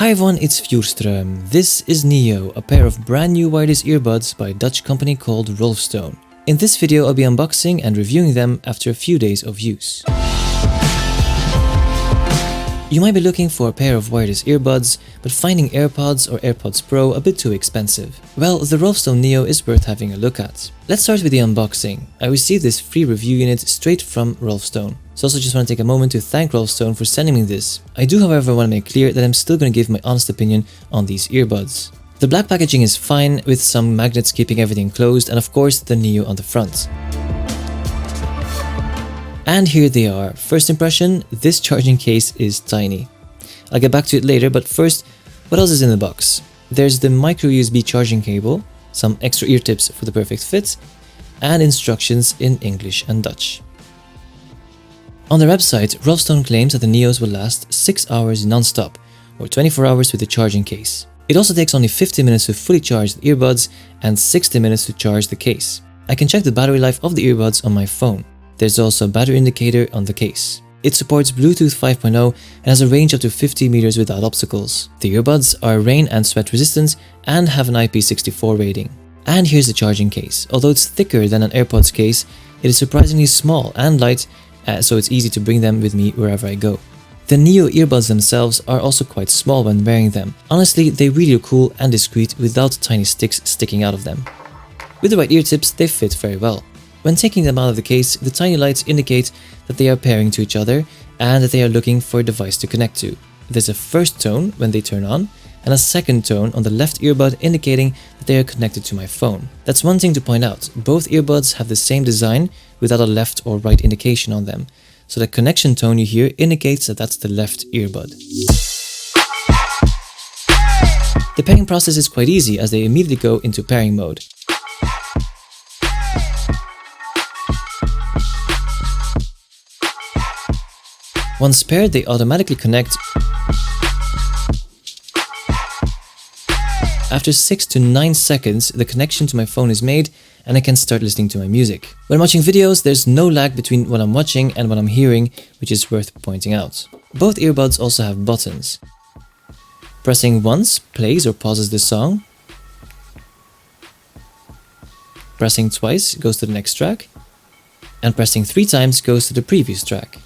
Hi everyone, it's Fjordström. This is Neo, a pair of brand new wireless earbuds by a Dutch company called Rolfstone. In this video I'll be unboxing and reviewing them after a few days of use. You might be looking for a pair of wireless earbuds, but finding AirPods or AirPods Pro a bit too expensive. Well, the Rolfstone Neo is worth having a look at. Let's start with the unboxing. I received this free review unit straight from Rolfstone. So also just want to take a moment to thank Rolfstone for sending me this. I do however want to make clear that I'm still going to give my honest opinion on these earbuds. The black packaging is fine, with some magnets keeping everything closed, and of course the Neo on the front. And here they are. First impression, this charging case is tiny. I'll get back to it later, but first, what else is in the box? There's the micro USB charging cable, some extra ear tips for the perfect fit, and instructions in English and Dutch. On their website, Rolfstone claims that the Neos will last 6 hours non-stop, or 24 hours with the charging case. It also takes only 50 minutes to fully charge the earbuds and 60 minutes to charge the case. I can check the battery life of the earbuds on my phone. There's also a battery indicator on the case. It supports Bluetooth 5.0 and has a range up to 50 meters without obstacles. The earbuds are rain and sweat resistant and have an IP64 rating. And here's the charging case. Although it's thicker than an AirPods case, it is surprisingly small and light, so it's easy to bring them with me wherever I go. The Neo earbuds themselves are also quite small when wearing them. Honestly, they really look cool and discreet without tiny sticks sticking out of them. With the right ear tips, they fit very well. When taking them out of the case, the tiny lights indicate that they are pairing to each other and that they are looking for a device to connect to. There's a first tone when they turn on, and a second tone on the left earbud indicating that they are connected to my phone. That's one thing to point out, both earbuds have the same design without a left or right indication on them, so the connection tone you hear indicates that that's the left earbud. The pairing process is quite easy as they immediately go into pairing mode. Once paired, they automatically connect. After 6 to 9 seconds, the connection to my phone is made and I can start listening to my music. When watching videos, there's no lag between what I'm watching and what I'm hearing, which is worth pointing out. Both earbuds also have buttons. Pressing once plays or pauses the song. Pressing twice goes to the next track. And pressing 3 times goes to the previous track.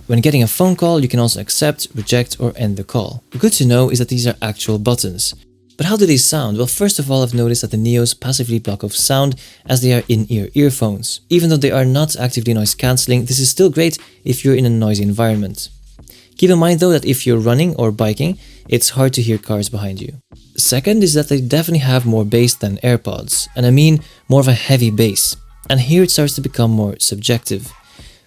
When getting a phone call, you can also accept, reject, or end the call. Good to know is that these are actual buttons. But how do they sound? Well, first of all, I've noticed that the Neos passively block off sound as they are in-ear earphones. Even though they are not actively noise cancelling, this is still great if you're in a noisy environment. Keep in mind though that if you're running or biking, it's hard to hear cars behind you. Second is that they definitely have more bass than AirPods, and I mean more of a heavy bass. And here it starts to become more subjective.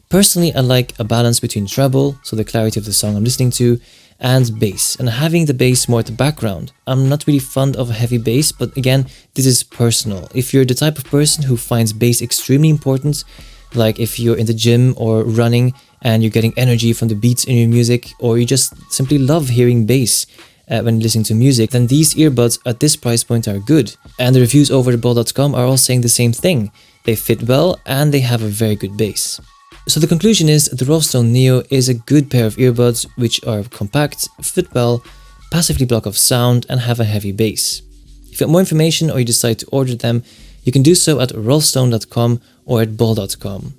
Personally, I like a balance between treble, so the clarity of the song I'm listening to, and bass, and having the bass more at the background. I'm not really fond of a heavy bass, but again, this is personal. If you're the type of person who finds bass extremely important, like if you're in the gym or running and you're getting energy from the beats in your music, or you just simply love hearing bass when listening to music, then these earbuds at this price point are good. And the reviews over at ball.com are all saying the same thing. They fit well and they have a very good bass. So the conclusion is the Rolfstone Neo is a good pair of earbuds which are compact, fit well, passively block off sound and have a heavy bass. If you want more information or you decide to order them, you can do so at rolfstone.com or at ball.com.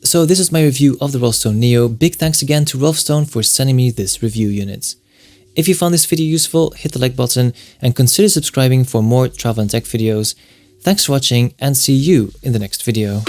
So this is my review of the Rolfstone Neo. Big thanks again to Rolfstone for sending me this review unit. If you found this video useful, hit the like button and consider subscribing for more travel and tech videos. Thanks for watching and see you in the next video.